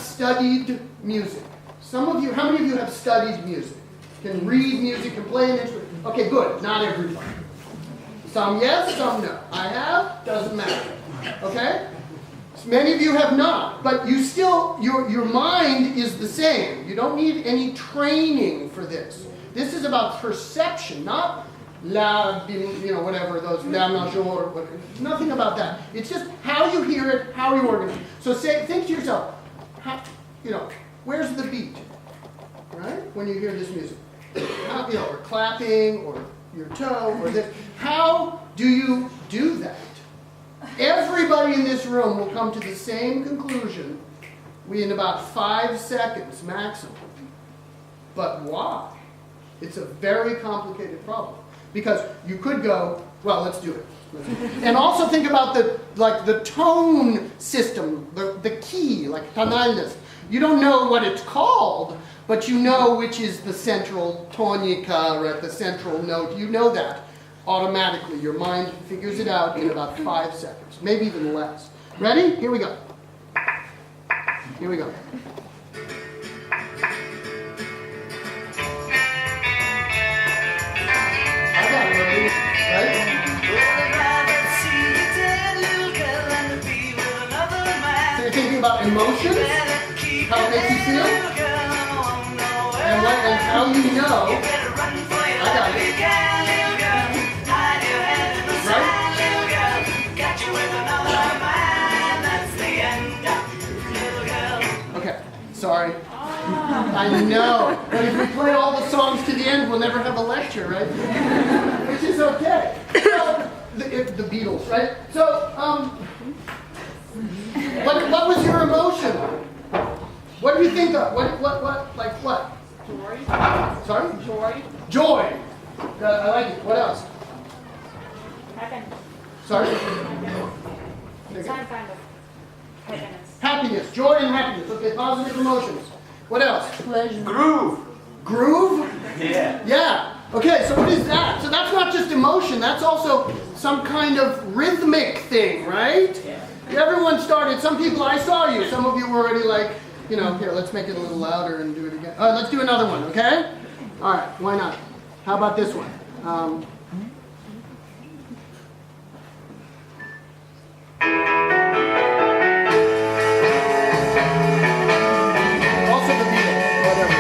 studied music? Some of you, how many of you have studied music? Can read music, can play an instrument? Okay, good. Not everybody. Some yes, some no. I have, doesn't matter. Okay? So many of you have not, but you still, your mind is the same. You don't need any training for this. This is about perception, not la, whatever, those la major, whatever. Nothing about that. It's just how you hear it, how you organize it. So think to yourself, where's the beat? Right? When you hear this music. How, or clapping, or your toe, or this. How do you do that? Everybody in this room will come to the same conclusion in about 5 seconds maximum. But why? It's a very complicated problem. Because you could go, well, let's do it. And also think about the tone system, the key, like tonalness. You don't know what it's called, but you know which is the central tonica, right, the central note. You know that automatically. Your mind figures it out in about 5 seconds, maybe even less. Ready? Here we go. Here we go. I got it already, right? So you're thinking about emotions, how it makes you feel, and how you know. I got it. Okay, sorry. I know. But if we play all the songs to the end, we'll never have a lecture, right? Which is okay. So, the Beatles, right? So, what was your emotion? What do you think of? Like what? Joy. Sorry? Joy. Joy. I like it. What else? Happiness. Sorry? Some kind of happiness. Happiness. Joy and happiness. Okay, positive emotions. What else? Pleasure. Groove. Groove? Yeah. Yeah. Okay, so what is that? So that's not just emotion, that's also some kind of rhythmic thing, right? Yeah. Everyone started, some people, I saw you, some of you were already like, here, let's make it a little louder and do it again. All right, let's do another one, okay? All right, why not? How about this one? Also the Beatles, whatever.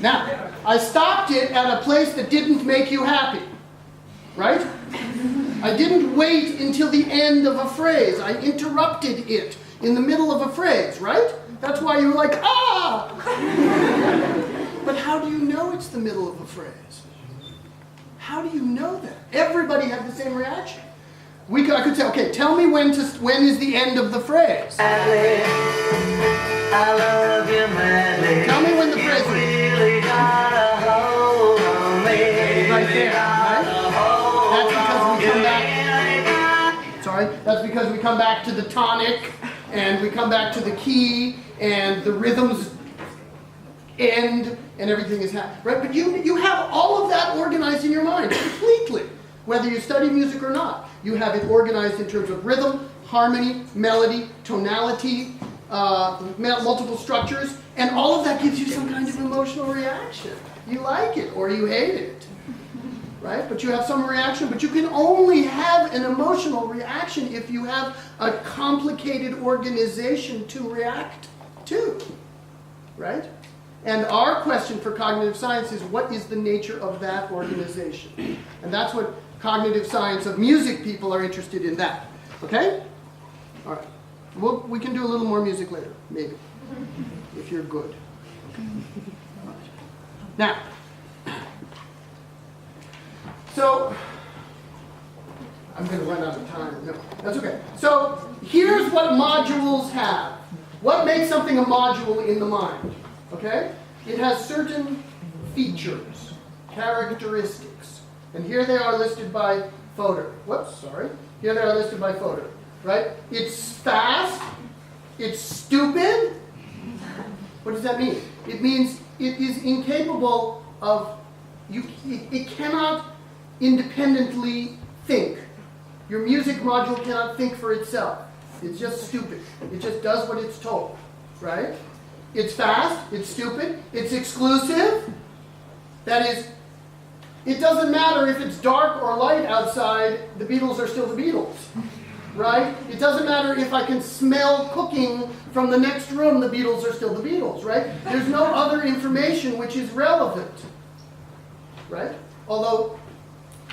Now, I stopped it at a place that didn't make you happy, right? I didn't wait until the end of a phrase. I interrupted it in the middle of a phrase, right? That's why you were like, ah! But how do you know it's the middle of a phrase? How do you know that? Everybody had the same reaction. I could say, okay, tell me when is the end of the phrase. I love you madly. Tell me when the phrase is. Really got a hold on me. Right there, right? That's because we come back. Sorry, that's because we come back to the tonic, and we come back to the key, and the rhythms end, and everything is happening. Right? But you have all of that organized in your mind completely, whether you study music or not. You have it organized in terms of rhythm, harmony, melody, tonality, multiple structures, and all of that gives you some kind of emotional reaction. You like it or you hate it, right? But you have some reaction, but you can only have an emotional reaction if you have a complicated organization to react to, right? And our question for cognitive science is, what is the nature of that organization? And that's what cognitive science of music people are interested in, that. Okay? All right. We can do a little more music later, maybe, if you're good. Now, so, I'm going to run out of time. No, that's okay. So, here's what modules have. What makes something a module in the mind? Okay? It has certain features. Characteristics. And here they are listed by Fodor. Whoops, sorry. Here they are listed by Fodor, right? It's fast. It's stupid. What does that mean? It means it is incapable of, it cannot independently think. Your music module cannot think for itself. It's just stupid. It just does what it's told, right? It's fast, it's stupid, it's exclusive. That is, it doesn't matter if it's dark or light outside, the Beatles are still the Beatles, right? It doesn't matter if I can smell cooking from the next room, the Beatles are still the Beatles, right? There's no other information which is relevant, right? Although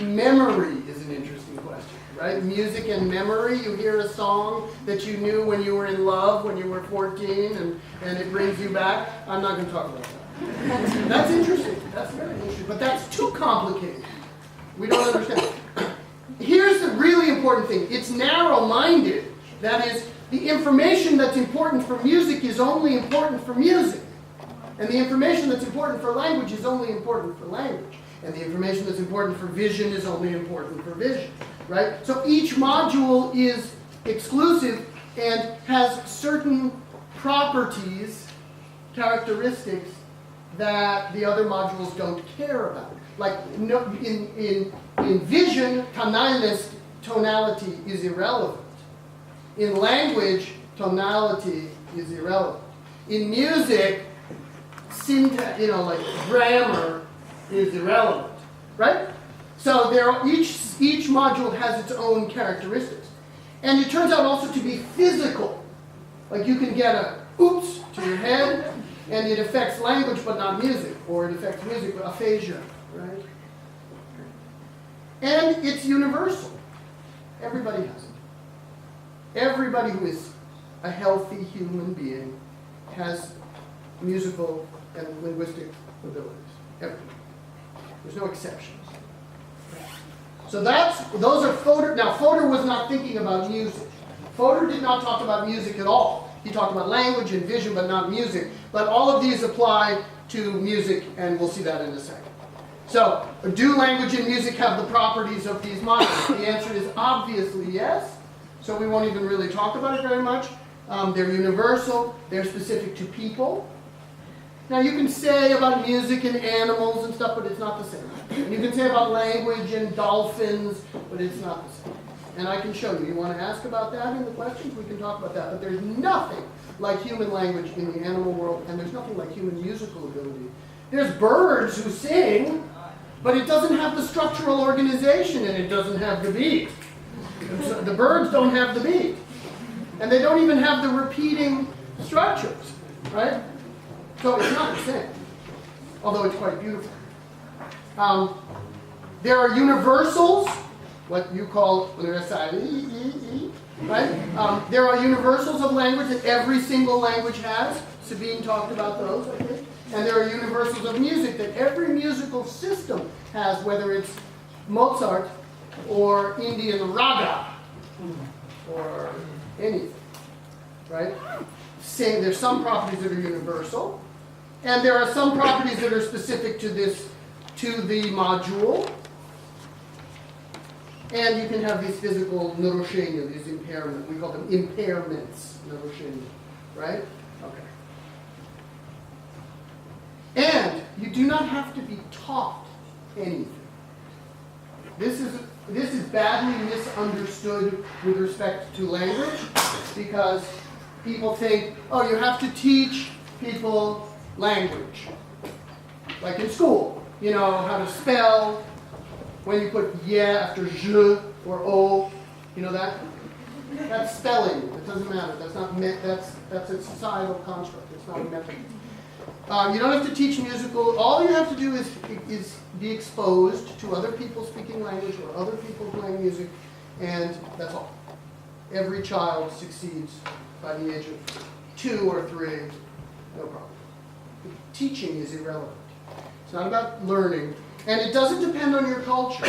memory is an interesting question, right? Music and memory, you hear a song that you knew when you were in love, when you were 14, and it brings you back. I'm not going to talk about that. That's interesting. That's very interesting. But that's too complicated. We don't understand. Here's the really important thing. It's narrow-minded. That is, the information that's important for music is only important for music. And the information that's important for language is only important for language. And the information that's important for vision is only important for vision. Right? So each module is exclusive and has certain properties, characteristics, that the other modules don't care about. Like in vision, tonality is irrelevant. In language, tonality is irrelevant. In music, syntax, like grammar is irrelevant, right? So each module has its own characteristics. And it turns out also to be physical. Like you can get a oops to your head, and it affects language but not music, or it affects music but aphasia, right? And it's universal. Everybody has it. Everybody who is a healthy human being has musical and linguistic abilities. Everybody. There's no exceptions. So those are Fodor. Now, Fodor was not thinking about music. Fodor did not talk about music at all. He talked about language and vision, but not music. But all of these apply to music, and we'll see that in a second. So, do language and music have the properties of these modules? The answer is obviously yes. So we won't even really talk about it very much. They're universal. They're specific to people. Now, you can say about music and animals and stuff, but it's not the same. And you can say about language and dolphins, but it's not the same. And I can show you. You want to ask about that in the questions? We can talk about that. But there's nothing like human language in the animal world, and there's nothing like human musical ability. There's birds who sing, but it doesn't have the structural organization, and it doesn't have the beat. So the birds don't have the beat. And they don't even have the repeating structures, right? So it's not the same, although it's quite beautiful. There are universals, what you call right? There are universals of language that every single language has. Sabine talked about those, I think. And there are universals of music that every musical system has, whether it's Mozart or Indian raga or anything, right? There's some properties that are universal, and there are some properties that are specific to the module. And you can have these physical narushenia, these impairments. We call them impairments, narushenia, right? Okay. And you do not have to be taught anything. This is badly misunderstood with respect to language, because people think, oh, you have to teach people language. Like in school, how to spell, when you put yeah after je or o, you know that? That's spelling. It doesn't matter. That's not that's a societal construct. It's not a method. You don't have to teach musical. All you have to do is be exposed to other people speaking language or other people playing music, and that's all. Every child succeeds by the age of 2 or 3, no problem. Teaching is irrelevant. It's not about learning, and it doesn't depend on your culture.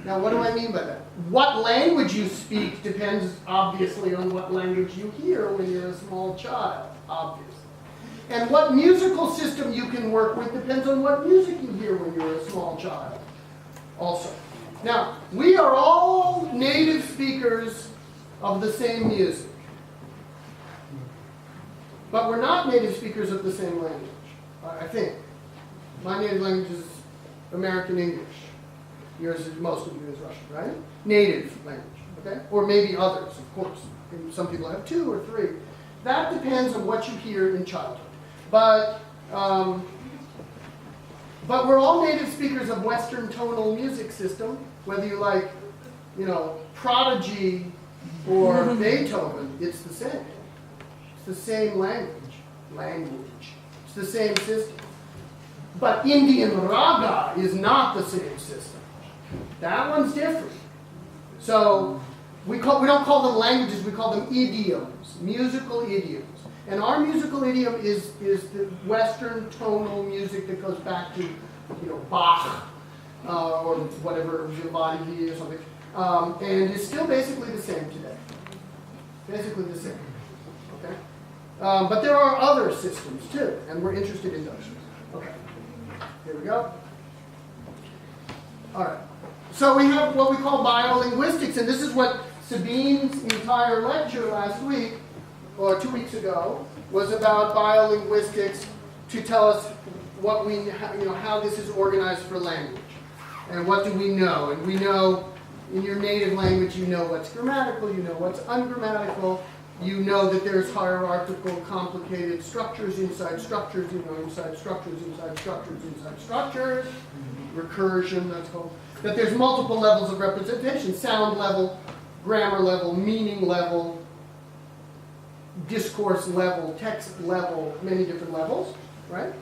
Now, what do I mean by that? What language you speak depends, obviously, on what language you hear when you're a small child, obviously. And what musical system you can work with depends on what music you hear when you're a small child also. Now, we are all native speakers of the same music. But we're not native speakers of the same language, I think. My native language is American English. Yours is, most of you is Russian, right? Native language, okay? Or maybe others, of course. Some people have 2 or 3. That depends on what you hear in childhood. But we're all native speakers of Western tonal music system, whether you like, Prodigy or Beethoven, it's the same. It's the same language. It's the same system. But Indian raga is not the same system. That one's different. So we don't call them languages, we call them idioms, musical idioms. And our musical idiom is the Western tonal music that goes back to, Bach or whatever, Vivaldi or something, and is still basically the same today. Basically the same. Okay. But there are other systems too, and we're interested in those. Okay. Here we go. All right. So we have what we call biolinguistics, and this is what Sabine's entire lecture last week, or 2 weeks ago, was about biolinguistics to tell us what we, how this is organized for language, and what do we know. And we know in your native language, you know what's grammatical, you know what's ungrammatical, you know that there's hierarchical, complicated structures inside structures, inside structures, inside structures, inside structures, recursion, that's called. That there's multiple levels of representation, sound level, grammar level, meaning level, discourse level, text level, many different levels, right?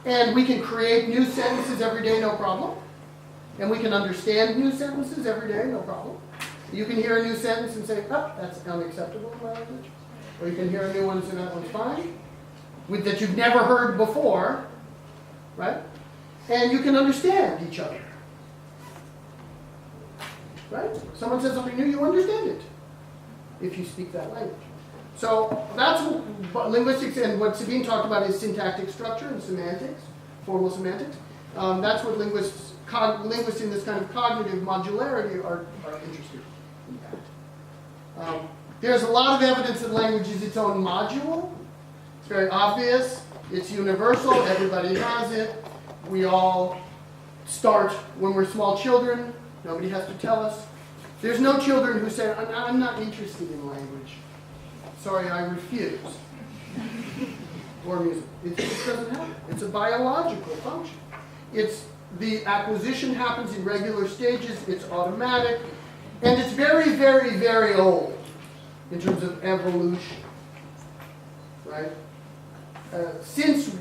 And we can create new sentences every day, no problem. And we can understand new sentences every day, no problem. You can hear a new sentence and say, oh, that's unacceptable in my language. Or you can hear a new one and say, that one's fine. That you've never heard before, right? And you can understand each other. Right? Someone says something new, you understand it if you speak that language. So that's what linguistics, and what Sabine talked about is syntactic structure and semantics, formal semantics. That's what linguists in this kind of cognitive modularity are interested in that. There's a lot of evidence that language is its own module. It's very obvious. It's universal. Everybody has it. We all start when we're small children. Nobody has to tell us. There's no children who say, I'm not interested in language. Sorry, I refuse. Or music. It just doesn't happen. It's a biological function. The acquisition happens in regular stages. It's automatic. And it's very, very, very old in terms of evolution. Right?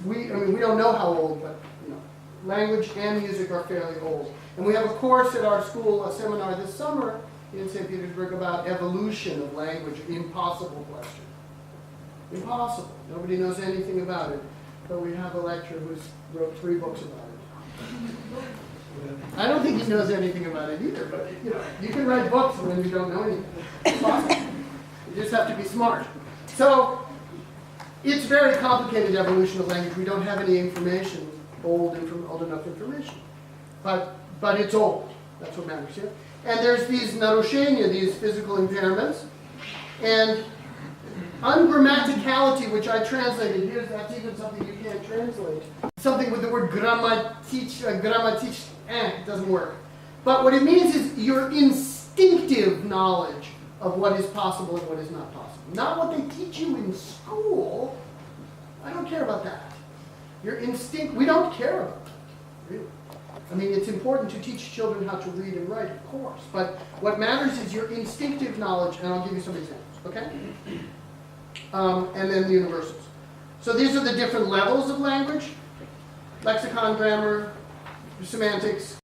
We don't know how old, but language and music are fairly old. And we have a course at our school, a seminar this summer in St. Petersburg about evolution of language. Impossible question. Impossible. Nobody knows anything about it. But we have a lecturer who wrote 3 books about it. I don't think he knows anything about it either, but you can write books when you don't know anything. It's possible. You just have to be smart. So it's very complicated evolution of language. We don't have any information, old enough information. But it's old. That's what matters here. And there's these narushenia, these physical impairments. And ungrammaticality, which I translated here, that's even something you can't translate. Something with the word it doesn't work. But what it means is your instinctive knowledge of what is possible and what is not possible. Not what they teach you in school. I don't care about that. Your instinct, we don't care about that, really. I mean, it's important to teach children how to read and write, of course. But what matters is your instinctive knowledge, and I'll give you some examples, okay? And then the universals. So these are the different levels of language: lexicon, grammar, semantics,